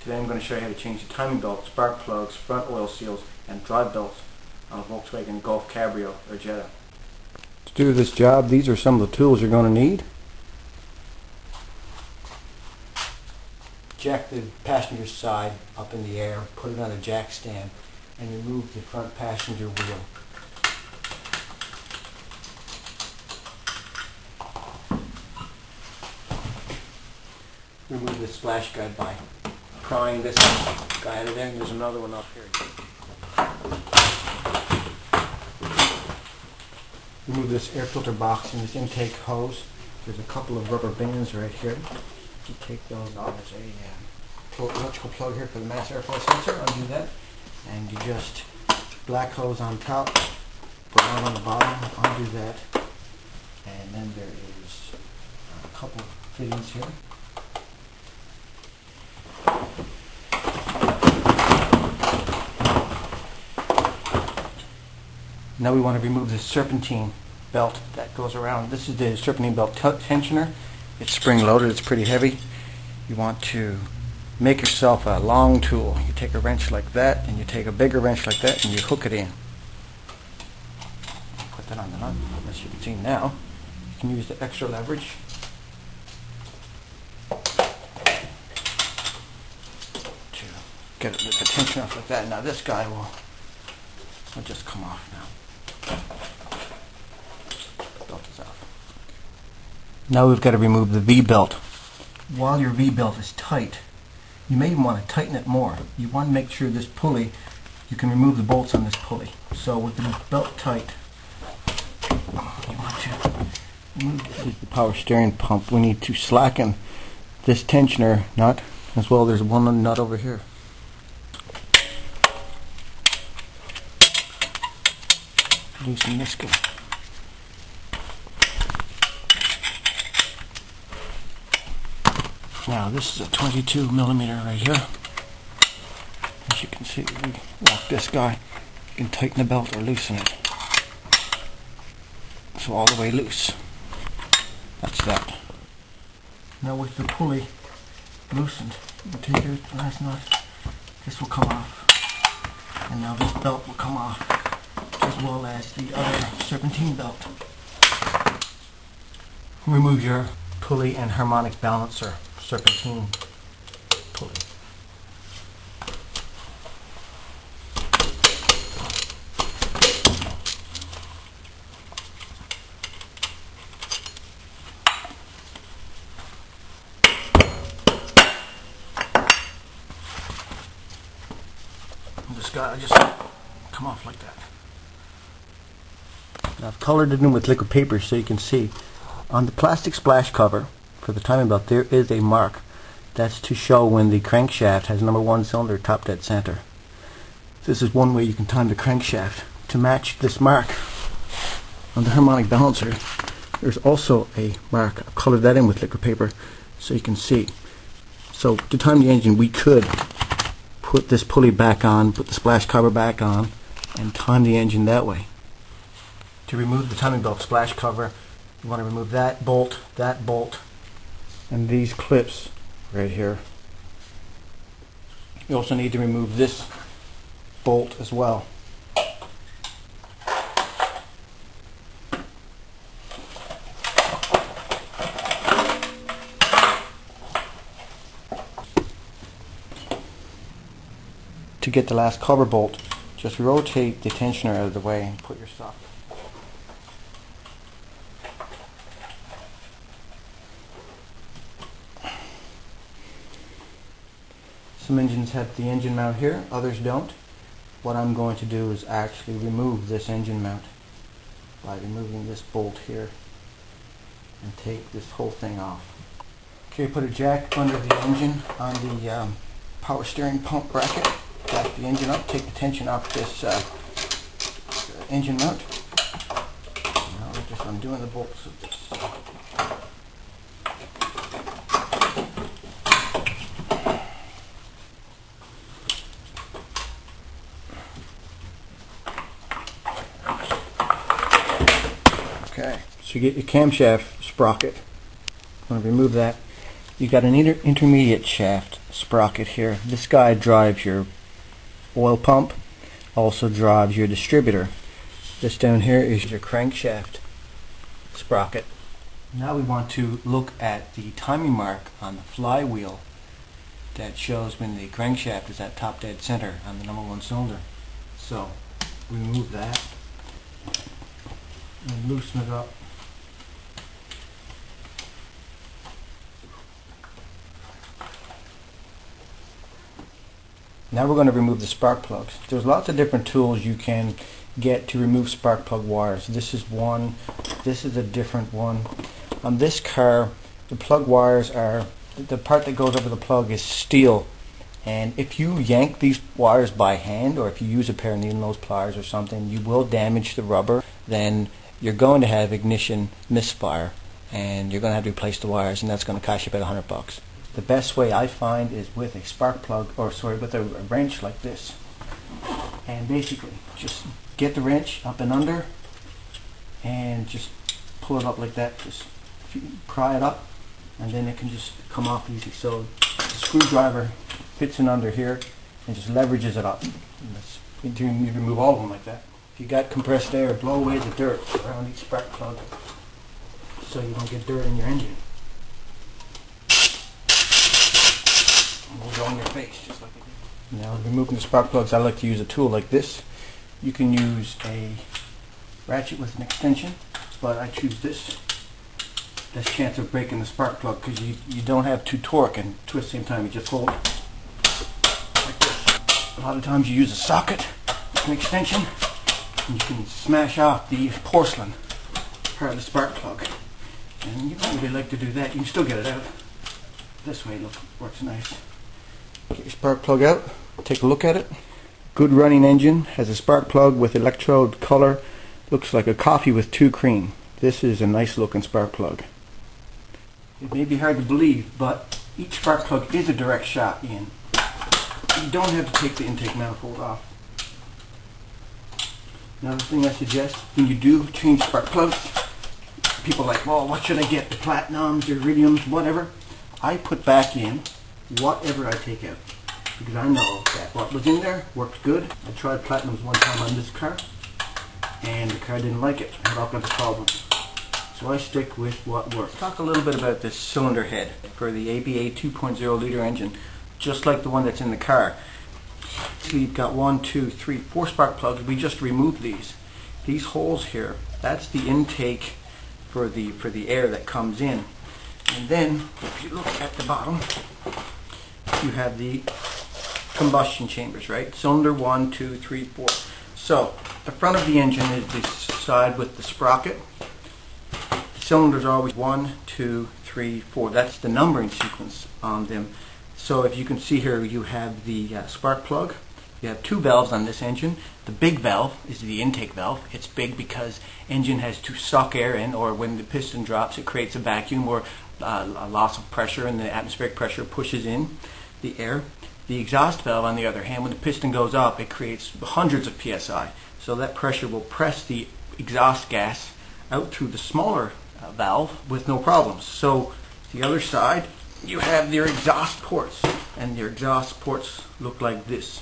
Today I'm going to show you how to change the timing belt, spark plugs, front oil seals, and drive belts on a Volkswagen Golf Cabrio or Jetta. To do this job, these are some of the tools you're going to need. Jack the passenger side up in the air, put it on a jack stand, and remove the front passenger wheel. Remove the splash guide by prying this guy out of there, and there's another one up here. Remove this air filter box and this intake hose. There's a couple of rubber bands right here. You take those off. There's a electrical plug here for the mass airflow sensor. Undo that, and you just black hose on top, brown on the bottom. Undo that, and then there is a couple of fittings here. Now we want to remove the serpentine belt that goes around. This is the serpentine belt tensioner. It's spring loaded, it's pretty heavy. You want to make yourself a long tool. You take a wrench like that, and you take a bigger wrench like that, and you hook it in. Put that on the nut, as you can see now. You can use the extra leverage. To get the tension off like that. Now this guy will just come off now. Belt is off. Now we've got to remove the V-belt. While your V-belt is tight, you may even want to tighten it more. You want to make sure this pulley, you can remove the bolts on this pulley. So with the belt tight, you want to remove this is the power steering pump. We need to slacken this tensioner nut as well. There's one nut over here. Loosen this guy. Now this is a 22 millimeter right here. As you can see, we lock this guy. You can tighten the belt or loosen it. So all the way loose. That's that. Now with the pulley loosened, you take your last nut. This will come off, and now this belt will come off, as well as the other serpentine belt. Remove your pulley and harmonic balancer serpentine pulley. This guy just come off like that. Now I've colored it in with liquid paper so you can see. On the plastic splash cover for the timing belt there is a mark. That's to show when the crankshaft has number 1 cylinder top dead center. This is one way you can time the crankshaft. To match this mark on the harmonic balancer, there's also a mark. I've colored that in with liquid paper so you can see. So to time the engine, we could put this pulley back on, put the splash cover back on, and time the engine that way. To remove the timing belt splash cover, you want to remove that bolt, and these clips right here. You also need to remove this bolt as well. To get the last cover bolt, just rotate the tensioner out of the way and put your socket. Some engines have the engine mount here, others don't. What I'm going to do is actually remove this engine mount by removing this bolt here and take this whole thing off. Okay, put a jack under the engine on the power steering pump bracket. Jack the engine up, take the tension off this engine mount. Now we're just undoing the bolts of this. Okay, so you get your camshaft sprocket. I'm going to remove that. You've got an intermediate shaft sprocket here. This guy drives your oil pump, also drives your distributor. This down here is your crankshaft sprocket. Now we want to look at the timing mark on the flywheel that shows when the crankshaft is at top dead center on the number one cylinder. So remove that and loosen it up. Now we're going to remove the spark plugs. There's lots of different tools you can get to remove spark plug wires. This is one, this is a different one. On this car, the plug wires are, the part that goes over the plug is steel, and if you yank these wires by hand, or if you use a pair of needle nose pliers or something, you will damage the rubber. Then you're going to have ignition misfire, and you're going to have to replace the wires, and that's going to cost you about $100. The best way I find is with a spark plug, or sorry, with a wrench like this. And basically, just get the wrench up and under, and just pull it up like that. Just pry it up, and then it can just come off easy. So the screwdriver fits in under here, and just leverages it up. And you remove all of them like that. If you got compressed air, blow away the dirt around each spark plug, so you don't get dirt in your engine. Will go in your face just like it did. Now, removing the spark plugs, I like to use a tool like this. You can use a ratchet with an extension, but I choose this. Less chance of breaking the spark plug because you don't have to torque and twist at the same time. You just hold like this. A lot of times you use a socket with an extension, and you can smash off the porcelain part of the spark plug. And you don't really like to do that. You can still get it out. This way, look, works nice. Get your spark plug out, take a look at it. Good running engine has a spark plug with electrode color. Looks like a coffee with 2 cream. This is a nice looking spark plug. It may be hard to believe, but each spark plug is a direct shot in. You don't have to take the intake manifold off. Another thing I suggest, when you do change spark plugs, people are like, well, what should I get? The platinums, the iridiums, whatever. I put back in whatever I take out, because I know that what was in there works good. I tried platinums one time on this car, and the car didn't like it. I had all kinds of problems. So I stick with what works. Talk a little bit about this cylinder head for the ABA 2.0 liter engine, just like the one that's in the car. So you've got 1, 2, 3, 4 spark plugs. We just removed these. These holes here, that's the intake for the air that comes in. And then, if you look at the bottom, you have the combustion chambers, right? Cylinder 1, 2, 3, 4. So, the front of the engine is the side with the sprocket. The cylinders are always 1, 2, 3, 4. That's the numbering sequence on them. So, if you can see here, you have the spark plug. You have 2 valves on this engine. The big valve is the intake valve. It's big because engine has to suck air in, or when the piston drops, it creates a vacuum or a loss of pressure, and the atmospheric pressure pushes in the air. The exhaust valve, on the other hand, when the piston goes up, it creates hundreds of psi. So that pressure will press the exhaust gas out through the smaller valve with no problems. So the other side, you have your exhaust ports, and your exhaust ports look like this.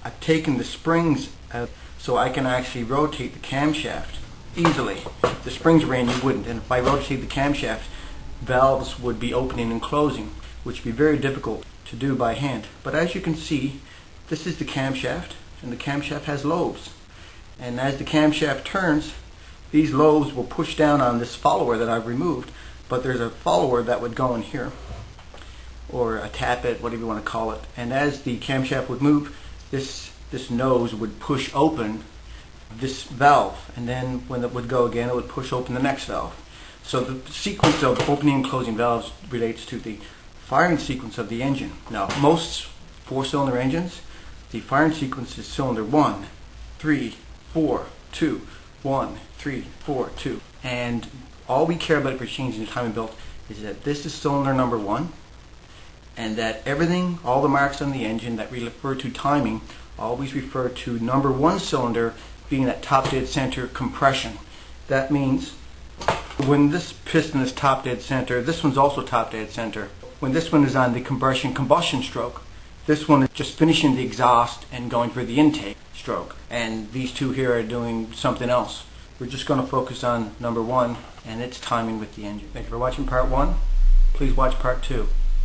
I've taken the springs out so I can actually rotate the camshaft easily. If the springs were in, you wouldn't. And if I rotate the camshaft, valves would be opening and closing, which would be very difficult to do by hand. But as you can see, this is the camshaft, and the camshaft has lobes. And as the camshaft turns, these lobes will push down on this follower that I've removed, but there's a follower that would go in here, or a tappet, whatever you want to call it. And as the camshaft would move, this nose would push open this valve, and then when it would go again, it would push open the next valve. So the sequence of opening and closing valves relates to the firing sequence of the engine. Now, most 4-cylinder engines, the firing sequence is cylinder 1, 3, 4, 2, 1, 3, 4, 2. And all we care about if we're changing the timing belt is that this is cylinder number 1, and that everything, all the marks on the engine that we refer to timing, always refer to number 1 cylinder being that top dead center compression. That means when this piston is top dead center, this one's also top dead center. when this one is on the combustion stroke. This one is just finishing the exhaust and going for the intake stroke. And these two here are doing something else. We're just going to focus on number 1 and its timing with the engine. Thank you for watching part 1. Please watch part 2.